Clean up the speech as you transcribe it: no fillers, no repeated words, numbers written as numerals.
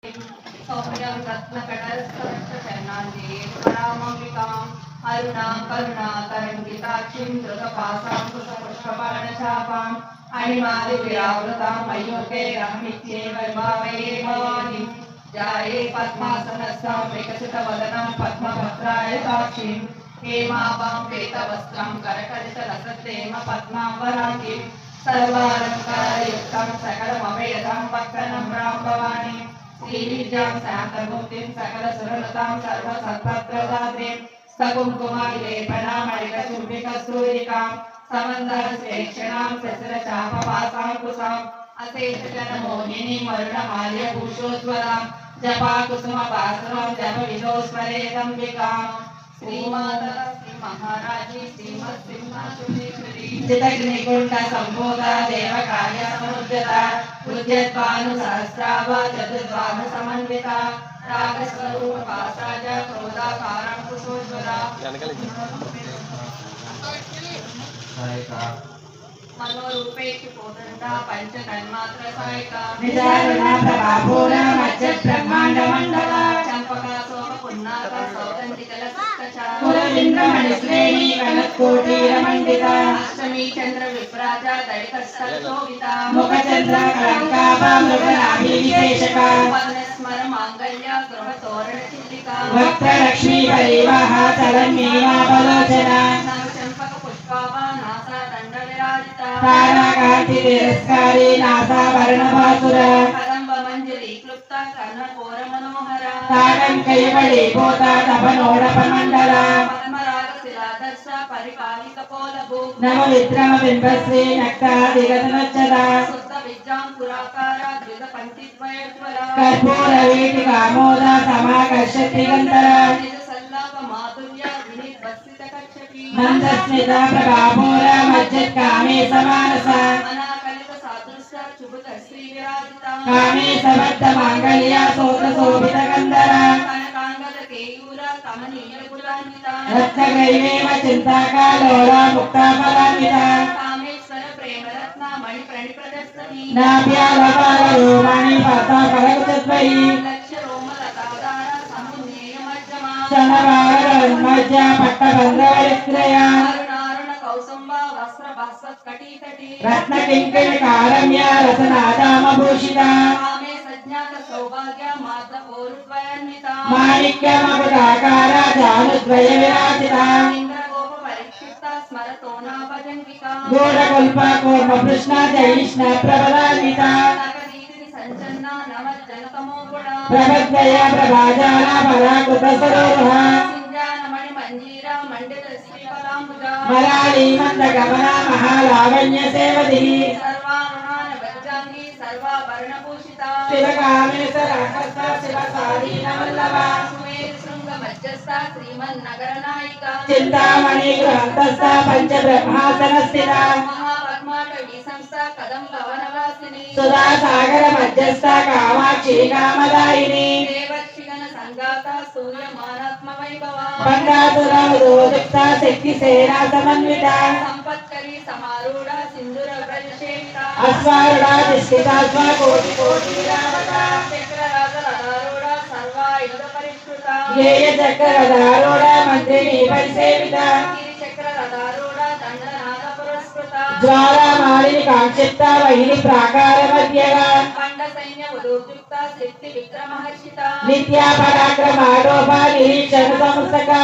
सौम्यं रत्नकटस्थचरणान्ते परामम्बिकाम् अरुणां करुणातरङ्गिताक्षीं धृतपासां कुशपुष्पपर्णचापाम् अणिमादिविरावृतां मयूखैरहमित्येव भावये भवानीं जाये पद्मासनस्थां विकसितवदनं पद्मभद्रायताक्षीं हेमाभां पीतवस्त्रं करकलितरसत्तेम पद्माम्बराङ्गीं सर्वालङ्कारयुक्तं सकलमभयदां वक्त्रनं रां भवानीं श्रीविद्यां शान्तमुक्तिं सकलसुरलतां सर्वसत्पत्रदात्रीं सकुङ्कुमविलेपनामणिकचुम्बिकस्तूरिकां समन्दरश्रेक्षणां शस्त्रचापवासाङ्कुशाम् अशेषजनमोहिनीं वरुणमाल्यभूषोज्ज्वलां जपाकुसुमवासवां जपविदोस्वरेदम्बिकाम् श्रीमाता श्री महाराजी श्रीमत्सिंहासनेश्वरी चितग्निकुण्ड सम्भोगा देवकार्य समुद्यता उद्यद्भानुसहस्राभा चतुर्बाह समन्विता रागस्वरूप पासाज क्रोधाकारं कुशोज्ज्वला मनोरूपेक्षि पोदन्ता पंचतन्मात्र सायिका विचारणा प्रभापूर्णा मज्ज ब्रह्मांड मंडला चंपका सोम पुन्नाका सौगंधिकल सत्कचा पुरविंद्रमणिश्रेणी कनत्कोटी रमण्डिता अष्टमी चंद्र विप्राजा दलितस्थलशोभिता मुखचंद्र कलंकाभा मृगनाभि विशेषका पद्मस्मर मांगल्य गृह तोरण चिल्लिका वक्त्रलक्ष्मी परिवाहा चलन्मेवा बलोचना चंपक पुष्पाभा नासा दंड विराजिता ताराकांति तिरस्कारी नासाभरणभासुर कदंब मंजरी क्लुप्ता कर्णकोर मनोहर ताटंकैवळी पोता तपनोडपमण्डल पद्मराग शिलादर्श परिपालिक पोलभू नवविक्रम बिंबश्री नक्तादिगतनच्छदा शुद्ध विद्यां पुराकार द्विज पंक्तिद्वयोज्ज्वल कर्पूरवीटिकामोद समाकर्षति गन्धर निज सल्लाप माधुर्य विनीत बस्सित कक्षपी मंदस्मिता प्रभापूर मज्जत्कामे समानस अनाकलित सादृश्य चुबुक श्री विराजिता कामे सबद्ध मांगल्य सोत्र शोभित गंधर कनकांगद केयूर कमनीय गुणान्विता रत्नग्रैवेव चिंताकालोला मुक्ता फलान्विता कामेश्वर प्रेम रत्न मणि प्रणिप्रदस्तनी नाभ्यालपालरोमाणि पाता फलकुचद्वयी लक्ष रोमलताधार समुन्नेय मज्जमा शनवारमज्जा पट्टबन्धवरित्रया रत्न किंकिण कारम्य रसनादामभूषिता कामे सज्ञात सौभाग्य माता ओरुद्वयान्विता माणिक्य मकुटाकार जानुद्वय विराजिता इंद्रगोप परीक्षिता स्मरतोना भजन्विका गूढ़कल्प कूर्म कृष्ण जैष्ण प्रबलान्विता नगदीति संचन्ना नमज्जनतमो गुणा प्रभद्वय प्रभाजाला पराकृत सरोरुहा सिंजानमणि मंजीरा मंडित श्रीफलांबुजा मराली मंदगमना महालावण्य सेवदी सर्वारुणान वज्जांगी सर्वाभरणभूषिता शिवकामे सराकस्ता शिवसारीन वल्लभा सुमेर शृंग मज्जस्ता श्रीमन्नगर नायिका चिंतामणि गृहस्थस्था पंचब्रह्मासनस्थिता महापद्माटवी संस्था कदंब वनवासिनी सुधा सागर मज्जस्था कामाक्षी कामदायिनी देवर्षिगण संगाता सूर्यमानात्म वैभवा पंडासुरवधोदिक्ता शक्ति सेना समन्विता संपत्करी समारूढ़ा सिंदूर व्रजसेविता अश्वारूढ़ा दिष्टिता कोटि कोटि रावता चक्रराजरूढ़ा सर्वायुध परिष्कृता येय चक्ररारूढ़ा मंत्रिणी परिसेविता चक्ररारूढ़ा दंडनाद पुरस्कृता ज्वाला मालिनी कांक्षिप्ता वहिनी प्राकार मध्यगा पंड सैन्य उदोद्युक्ता सिद्धि विक्रमहर्षिता नित्या पराक्रमाडोभा निरीक्षण समस्तका